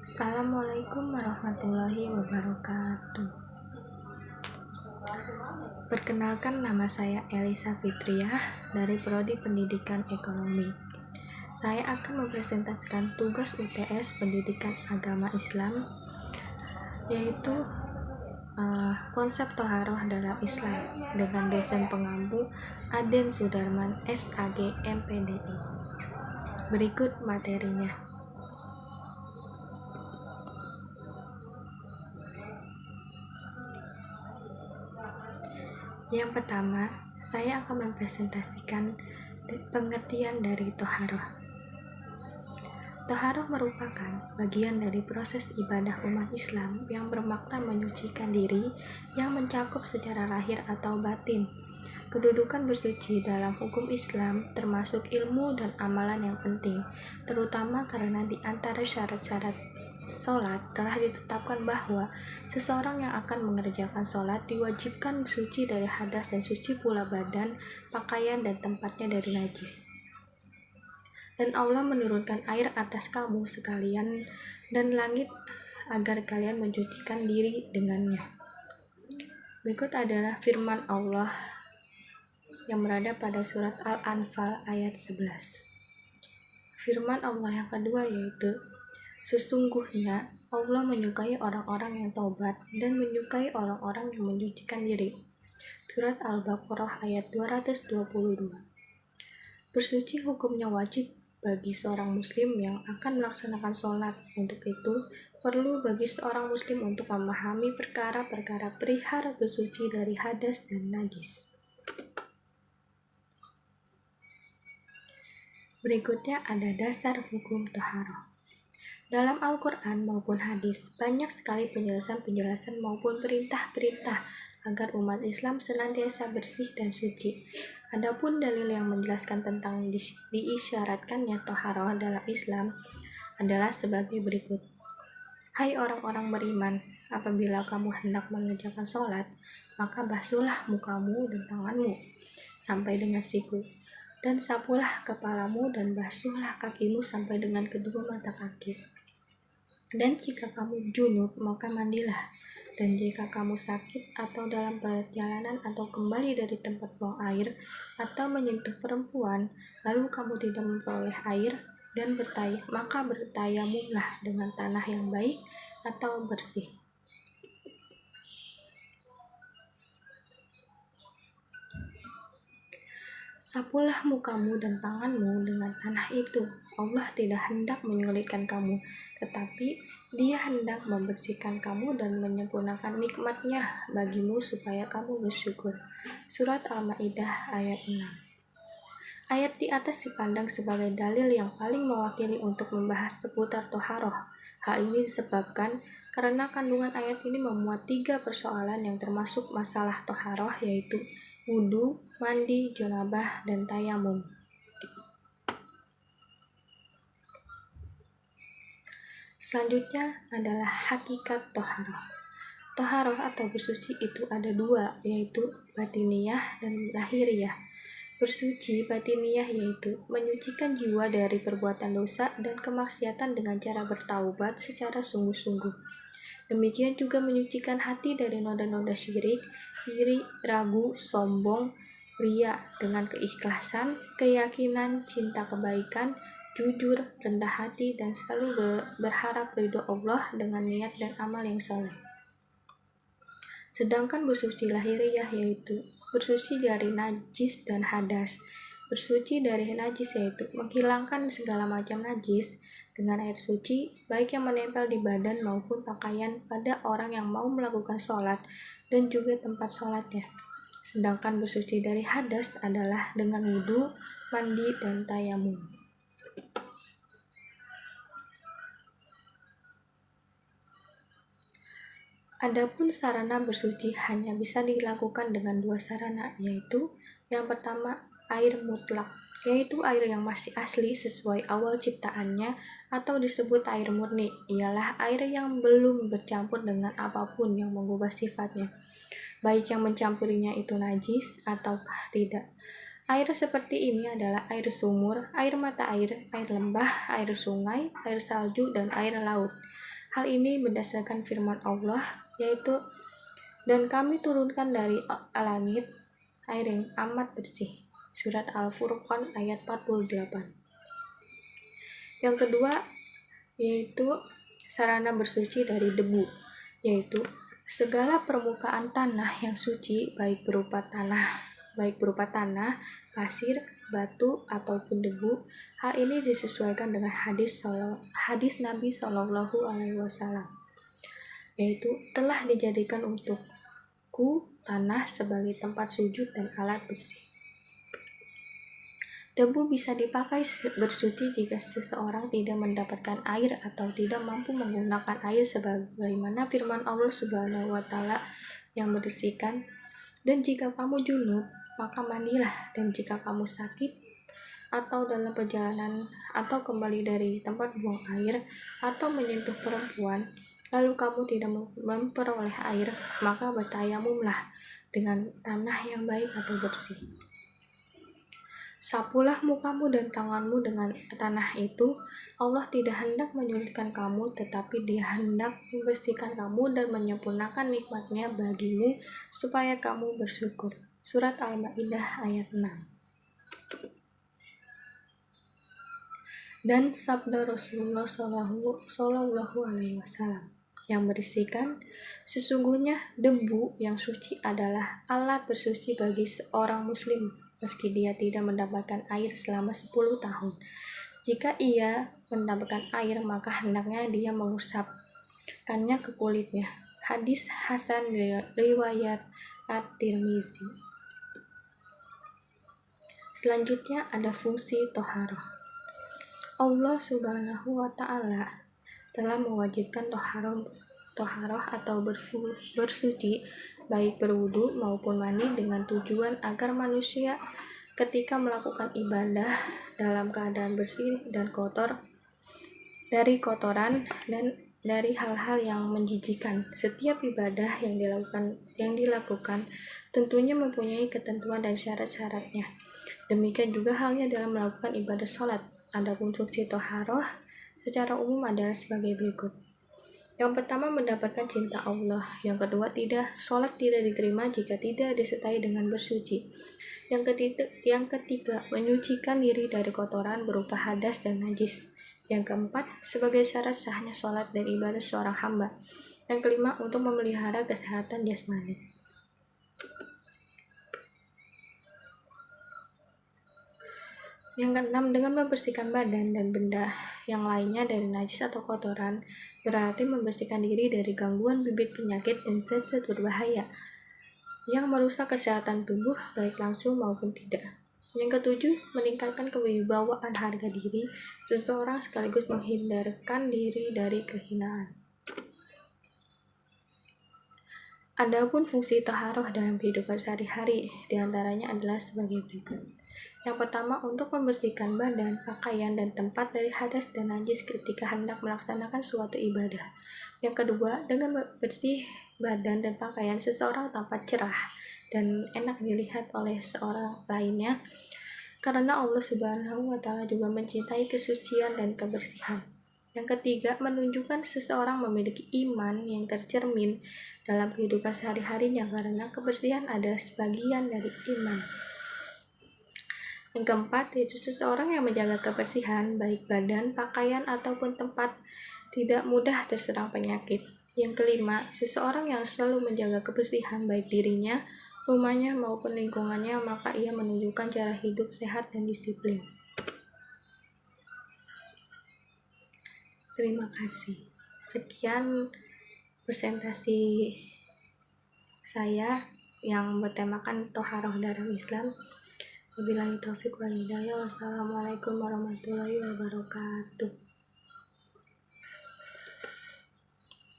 Assalamualaikum warahmatullahi wabarakatuh. Perkenalkan, nama saya Elisa Fitriah dari Prodi Pendidikan Ekonomi. Saya akan mempresentasikan tugas UTS Pendidikan Agama Islam, yaitu konsep Toharoh dalam Islam dengan dosen pengampu Aden Sudarman SAG MPDI. Berikut materinya. Yang pertama, saya akan mempresentasikan pengertian dari Toharoh. Toharoh merupakan bagian dari proses ibadah umat Islam yang bermakna menyucikan diri yang mencakup secara lahir atau batin. Kedudukan bersuci dalam hukum Islam termasuk ilmu dan amalan yang penting, terutama karena di antara syarat-syarat sholat telah ditetapkan bahwa seseorang yang akan mengerjakan sholat diwajibkan suci dari hadas dan suci pula badan, pakaian, dan tempatnya dari najis. Dan Allah menurunkan air atas kamu sekalian dan langit agar kalian mencucikan diri dengannya. Berikut adalah firman Allah yang berada pada surat Al-Anfal ayat 11. Firman Allah yang kedua yaitu, sesungguhnya Allah menyukai orang-orang yang taubat dan menyukai orang-orang yang menyucikan diri. Surat Al-Baqarah ayat 222. Bersuci hukumnya wajib bagi seorang muslim yang akan melaksanakan sholat. Untuk itu, perlu bagi seorang muslim untuk memahami perkara-perkara perihal bersuci dari hadas dan najis. Berikutnya ada dasar hukum Toharoh. Dalam Al-Quran maupun hadis, banyak sekali penjelasan-penjelasan maupun perintah-perintah agar umat Islam senantiasa bersih dan suci. Adapun dalil yang menjelaskan tentang diisyaratkannya Toharoh dalam Islam adalah sebagai berikut. Hai orang-orang beriman, apabila kamu hendak mengerjakan sholat, maka basuhlah mukamu dan tanganmu sampai dengan siku, dan sapulah kepalamu dan basuhlah kakimu sampai dengan kedua mata kaki. Dan jika kamu junub, maka mandilah. Dan jika kamu sakit atau dalam perjalanan atau kembali dari tempat buang air atau menyentuh perempuan, lalu kamu tidak memperoleh air dan maka bertayamumlah dengan tanah yang baik atau bersih. Sapulah mukamu dan tanganmu dengan tanah itu. Allah tidak hendak menyulitkan kamu, tetapi Dia hendak membersihkan kamu dan menyempurnakan nikmat-Nya bagimu supaya kamu bersyukur. Surat Al-Maidah ayat 6. Ayat di atas dipandang sebagai dalil yang paling mewakili untuk membahas seputar Toharoh. Hal ini disebabkan karena kandungan ayat ini memuat 3 persoalan yang termasuk masalah Toharoh, yaitu wudu, mandi, janabah, dan tayamum. Selanjutnya adalah hakikat Toharoh. Toharoh atau bersuci itu ada 2, yaitu batiniyah dan lahiriah. Bersuci batiniyah yaitu menyucikan jiwa dari perbuatan dosa dan kemaksiatan dengan cara bertaubat secara sungguh-sungguh. Demikian juga menyucikan hati dari noda-noda syirik, iri, ragu, sombong, ria dengan keikhlasan, keyakinan, cinta kebaikan, jujur, rendah hati, dan selalu berharap ridho Allah dengan niat dan amal yang soleh. Sedangkan bersuci lahiriah yaitu bersuci dari najis dan hadas. Bersuci dari najis yaitu menghilangkan segala macam najis dengan air suci, baik yang menempel di badan maupun pakaian pada orang yang mau melakukan sholat dan juga tempat sholatnya. Sedangkan bersuci dari hadas adalah dengan wudu, mandi, dan tayamum. Adapun sarana bersuci hanya bisa dilakukan dengan 2 sarana, yaitu yang pertama air mutlak, yaitu air yang masih asli sesuai awal ciptaannya atau disebut air murni, ialah air yang belum bercampur dengan apapun yang mengubah sifatnya, baik yang mencampurinya itu najis ataukah tidak. Air seperti ini adalah air sumur, air mata air lembah, air sungai, air salju, dan air laut. Hal ini berdasarkan firman Allah, yaitu, "Dan kami turunkan dari langit air yang amat bersih." Surat Al-Furqan ayat 48. Yang kedua, yaitu sarana bersuci dari debu, yaitu segala permukaan tanah yang suci, baik berupa tanah, pasir, batu, ataupun debu. Hal ini disesuaikan dengan hadis Nabi Shallallahu Alaihi Wasallam, yaitu telah dijadikan untukku tanah sebagai tempat sujud dan alat bersih. Debu bisa dipakai bersuci jika seseorang tidak mendapatkan air atau tidak mampu menggunakan air, sebagaimana firman Allah Subhanahu wa Ta'ala yang membersihkan. Dan jika kamu junub, maka mandilah. Dan jika kamu sakit atau dalam perjalanan atau kembali dari tempat buang air atau menyentuh perempuan, lalu kamu tidak memperoleh air, maka bertayamumlah dengan tanah yang baik atau bersih. Sapulah mukamu dan tanganmu dengan tanah itu. Allah tidak hendak menyulitkan kamu, tetapi Dia hendak membersihkan kamu dan menyempurnakan nikmat-Nya bagimu supaya kamu bersyukur. Surat Al-Maidah ayat 6. Dan sabda Rasulullah Shallallahu Alaihi Wasallam yang berisikan, sesungguhnya debu yang suci adalah alat bersuci bagi seorang muslim meski dia tidak mendapatkan air selama 10 tahun. Jika ia mendapatkan air, maka hendaknya dia mengusapkannya ke kulitnya. Hadis Hasan riwayat At-Tirmizi. Selanjutnya ada fungsi toharoh. Allah Subhanahu wa Ta'ala telah mewajibkan toharoh atau bersuci, baik berwudu maupun mandi, dengan tujuan agar manusia ketika melakukan ibadah dalam keadaan bersih dan kotor dari kotoran dan dari hal-hal yang menjijikan. Setiap ibadah yang dilakukan tentunya mempunyai ketentuan dan syarat-syaratnya. Demikian juga halnya dalam melakukan ibadah sholat. Adapun fungsi toharoh secara umum adalah sebagai berikut. Yang pertama, mendapatkan cinta Allah. Yang kedua, sholat tidak diterima jika tidak disertai dengan bersuci. Yang ketiga, menyucikan diri dari kotoran berupa hadas dan najis. Yang keempat, sebagai syarat sahnya sholat dan ibadah seorang hamba. Yang kelima, untuk memelihara kesehatan jasmani. Yang keenam, dengan membersihkan badan dan benda yang lainnya dari najis atau kotoran, berarti membersihkan diri dari gangguan bibit penyakit dan zat-zat berbahaya yang merusak kesehatan tubuh baik langsung maupun tidak. Yang ketujuh, meningkatkan kewibawaan harga diri seseorang sekaligus menghindarkan diri dari kehinaan. Adapun fungsi taharoh dalam kehidupan sehari-hari diantaranya adalah sebagai berikut. Yang pertama, untuk membersihkan badan, pakaian, dan tempat dari hadas dan najis ketika hendak melaksanakan suatu ibadah. Yang kedua, dengan bersih badan dan pakaian, seseorang tampak cerah dan enak dilihat oleh seorang lainnya, karena Allah Subhanahu wa Ta'ala juga mencintai kesucian dan kebersihan. Yang ketiga, menunjukkan seseorang memiliki iman yang tercermin dalam kehidupan sehari-harinya, karena kebersihan adalah sebagian dari iman. Yang keempat, yaitu seseorang yang menjaga kebersihan baik badan, pakaian, ataupun tempat tidak mudah terserang penyakit. Yang kelima, seseorang yang selalu menjaga kebersihan baik dirinya, rumahnya, maupun lingkungannya, maka ia menunjukkan cara hidup sehat dan disiplin. Terima kasih. Sekian presentasi saya yang bertemakan toharoh dalam Islam. Wabillahi taufiq wal hidayah. Wassalamualaikum warahmatullahi wabarakatuh.